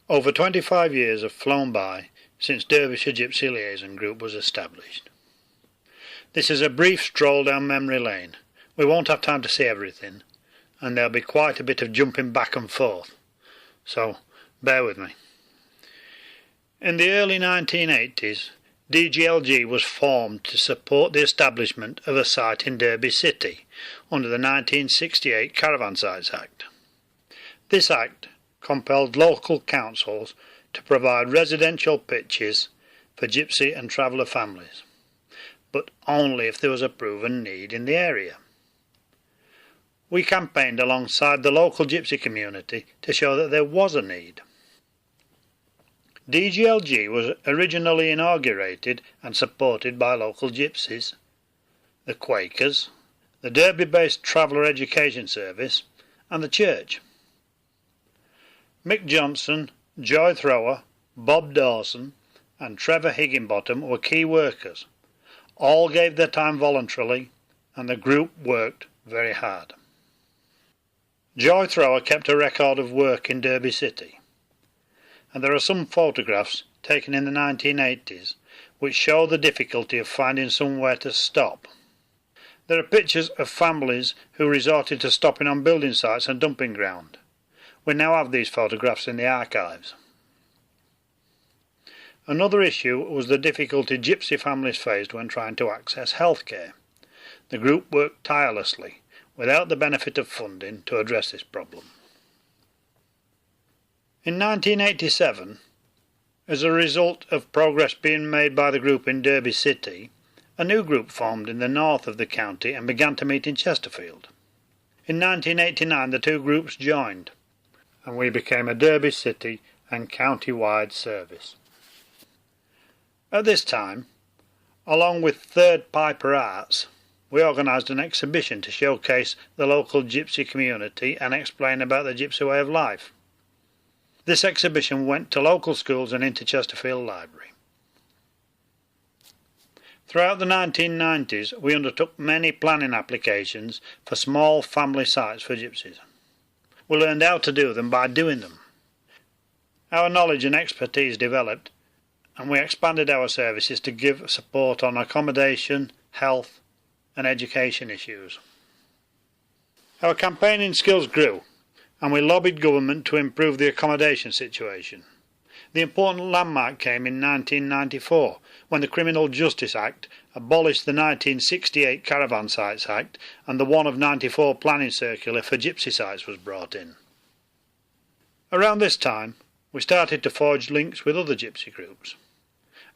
Over 25 years have flown by since Derbyshire Gypsy Liaison Group was established. This is a brief stroll down memory lane. We won't have time to see everything, and there'll be quite a bit of jumping back and forth, so bear with me. In the early 1980s, DGLG was formed to support the establishment of a site in Derby City under the 1968 Caravan Sites Act. This act compelled local councils to provide residential pitches for gypsy and traveller families, but only if there was a proven need in the area. We campaigned alongside the local gypsy community to show that there was a need. DGLG was originally inaugurated and supported by local gypsies, the Quakers, the Derby-based Traveller Education Service and the church. Mick Johnson, Joy Thrower, Bob Dawson and Trevor Higginbottom were key workers. All gave their time voluntarily and the group worked very hard. Joy Thrower kept a record of work in Derby City, and there are some photographs taken in the 1980s which show the difficulty of finding somewhere to stop. There are pictures of families who resorted to stopping on building sites and dumping ground. We now have these photographs in the archives. Another issue was the difficulty gypsy families faced when trying to access healthcare. The group worked tirelessly, without the benefit of funding, to address this problem. In 1987, as a result of progress being made by the group in Derby City, a new group formed in the north of the county and began to meet in Chesterfield. In 1989 the two groups joined, and we became a Derby City and county-wide service. At this time, along with Third Piper Arts, we organised an exhibition to showcase the local gypsy community and explain about the gypsy way of life. This exhibition went to local schools and into Chesterfield Library. Throughout the 1990s, we undertook many planning applications for small family sites for gypsies. We learned how to do them by doing them. Our knowledge and expertise developed, and we expanded our services to give support on accommodation, health and education issues. Our campaigning skills grew, and we lobbied government to improve the accommodation situation. The important landmark came in 1994, when the Criminal Justice Act abolished the 1968 Caravan Sites Act and the one of '94 planning circular for gypsy sites was brought in. Around this time, we started to forge links with other gypsy groups,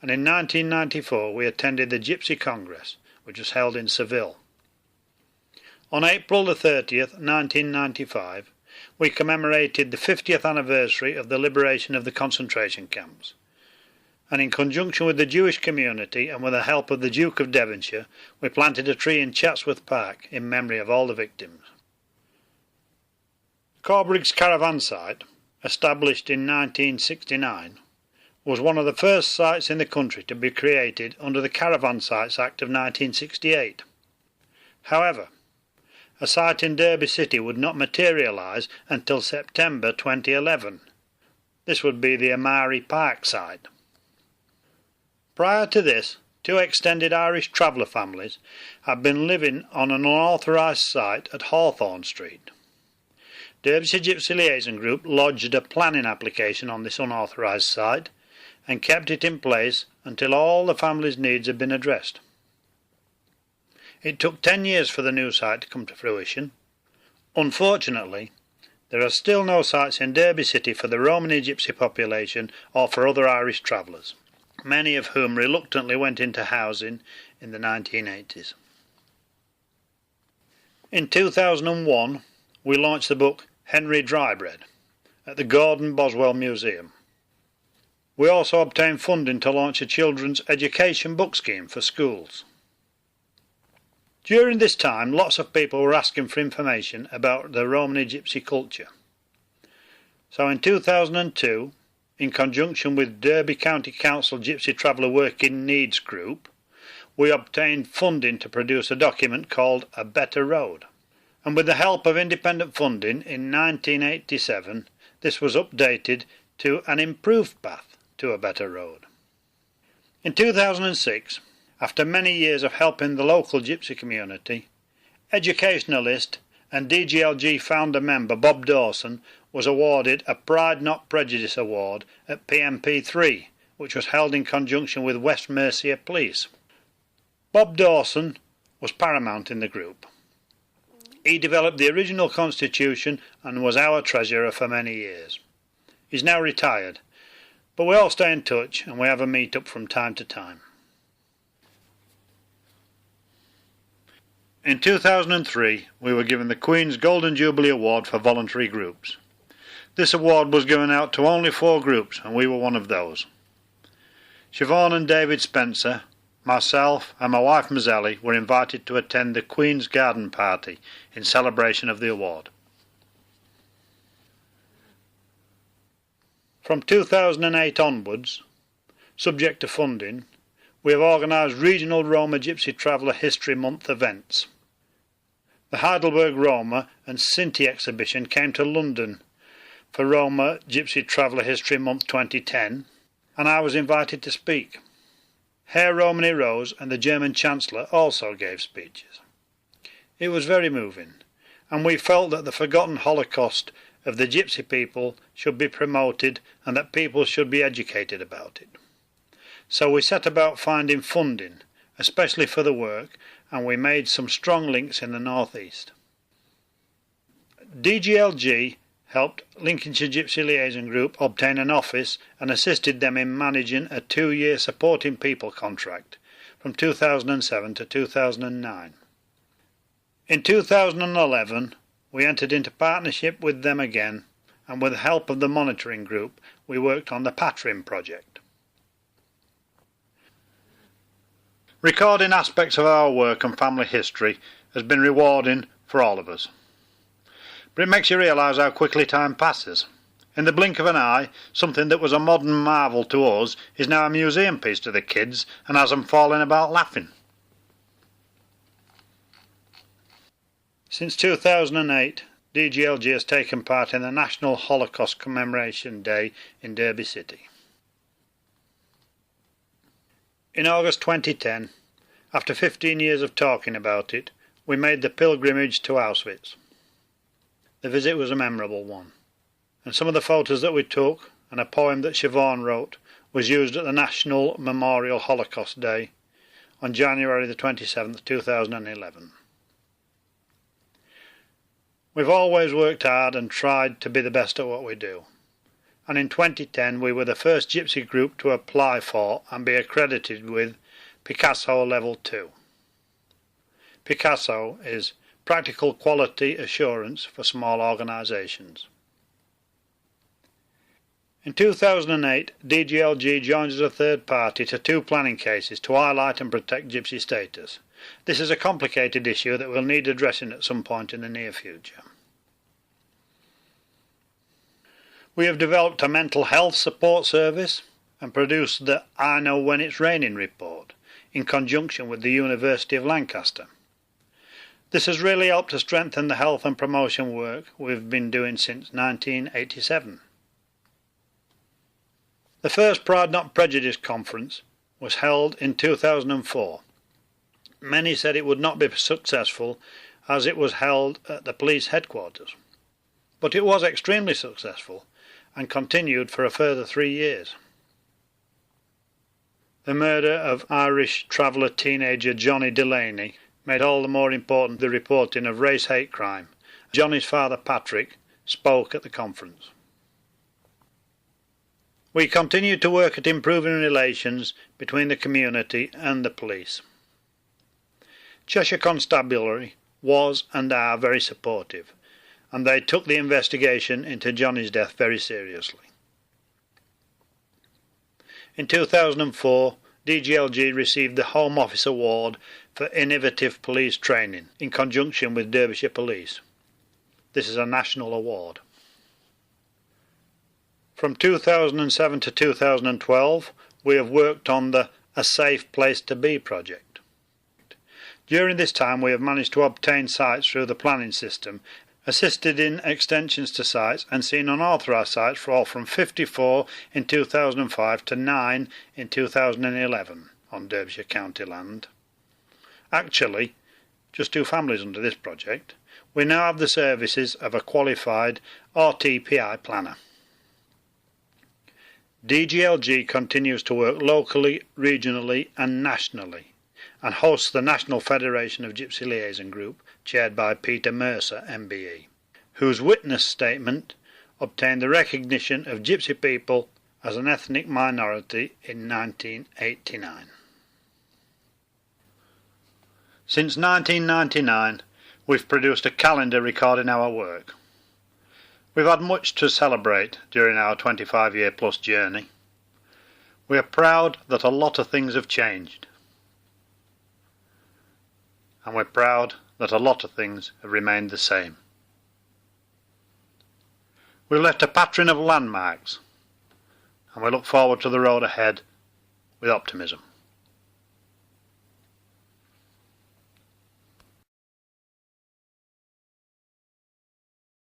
and in 1994 we attended the Gypsy Congress, which was held in Seville. On April the 30th, 1995, we commemorated the 50th anniversary of the liberation of the concentration camps, and in conjunction with the Jewish community and with the help of the Duke of Devonshire, we planted a tree in Chatsworth Park in memory of all the victims. Corbrig's Caravan Site, established in 1969, was one of the first sites in the country to be created under the Caravan Sites Act of 1968. However, a site in Derby City would not materialise until September 2011. This would be the Amari Park site. Prior to this, two extended Irish traveller families had been living on an unauthorised site at Hawthorne Street. Derbyshire Gypsy Liaison Group lodged a planning application on this unauthorised site and kept it in place until all the family's needs had been addressed. It took 10 years for the new site to come to fruition. Unfortunately, there are still no sites in Derby City for the Romany Gypsy population or for other Irish travellers, many of whom reluctantly went into housing in the 1980s. In 2001, we launched the book Henry Drybread at the Gordon Boswell Museum. We also obtained funding to launch a children's education book scheme for schools. During this time, lots of people were asking for information about the Romany Gypsy culture. So in 2002, in conjunction with Derby County Council Gypsy Traveller Working Needs Group, we obtained funding to produce a document called A Better Road. And with the help of independent funding in 1987, this was updated to an improved path to a better road. In 2006, after many years of helping the local gypsy community, educationalist and DGLG founder member Bob Dawson was awarded a Pride Not Prejudice Award at PMP3, which was held in conjunction with West Mercia Police. Bob Dawson was paramount in the group. He developed the original constitution and was our treasurer for many years. He's now retired, but we all stay in touch and we have a meet-up from time to time. In 2003, we were given the Queen's Golden Jubilee Award for voluntary groups. This award was given out to only 4 groups, and we were one of those. Siobhan and David Spencer, myself and my wife Mazelli were invited to attend the Queen's Garden Party in celebration of the award. From 2008 onwards, subject to funding, we have organised regional Roma Gypsy Traveller History Month events. The Heidelberg Roma and Sinti exhibition came to London for Roma Gypsy Traveller History Month 2010, and I was invited to speak. Herr Romany Rose and the German Chancellor also gave speeches. It was very moving, and we felt that the forgotten Holocaust of the Gypsy people should be promoted and that people should be educated about it. So we set about finding funding, especially for the work, and we made some strong links in the northeast. DGLG helped Lincolnshire Gypsy Liaison Group obtain an office and assisted them in managing a 2-year Supporting People contract from 2007 to 2009. In 2011, we entered into partnership with them again, and with the help of the monitoring group, we worked on the Patrim project. Recording aspects of our work and family history has been rewarding for all of us. But it makes you realise how quickly time passes. In the blink of an eye, something that was a modern marvel to us is now a museum piece to the kids and has them falling about laughing. Since 2008, DGLG has taken part in the National Holocaust Commemoration Day in Derby City. In August 2010, after 15 years of talking about it, we made the pilgrimage to Auschwitz. The visit was a memorable one, and some of the photos that we took and a poem that Siobhan wrote was used at the National Memorial Holocaust Day on January the 27th, 2011. We've always worked hard and tried to be the best at what we do, and in 2010 we were the first gypsy group to apply for and be accredited with Picasso Level 2. Picasso is Practical Quality Assurance for Small Organisations. In 2008, DGLG joined as a third party to 2 planning cases to highlight and protect gypsy status. This is a complicated issue that will need addressing at some point in the near future. We have developed a mental health support service and produced the I Know When It's Raining report in conjunction with the University of Lancaster. This has really helped to strengthen the health and promotion work we've been doing since 1987. The first Pride Not Prejudice conference was held in 2004. Many said it would not be successful as it was held at the police headquarters. But it was extremely successful and continued for a further 3 years. The murder of Irish traveller teenager Johnny Delaney made all the more important the reporting of race hate crime. Johnny's father Patrick spoke at the conference. We continued to work at improving relations between the community and the police. Cheshire Constabulary was and are very supportive, and they took the investigation into Johnny's death very seriously. In 2004, DGLG received the Home Office Award for Innovative Police Training in conjunction with Derbyshire Police. This is a national award. From 2007 to 2012, we have worked on the A Safe Place to Be project. During this time we have managed to obtain sites through the planning system assisted in extensions to sites and seen unauthorised sites fall from 54 in 2005 to 9 in 2011 on Derbyshire County land. Actually, just 2 families under this project. We now have the services of a qualified RTPI planner. DGLG continues to work locally, regionally and nationally, and hosts the National Federation of Gypsy Liaison Group, chaired by Peter Mercer MBE, whose witness statement obtained the recognition of Gypsy people as an ethnic minority in 1989. Since 1999, we've produced a calendar recording our work. We've had much to celebrate during our 25-year-plus journey. We are proud that a lot of things have changed. And we're proud that a lot of things have remained the same. We've left a pattern of landmarks, and we look forward to the road ahead with optimism.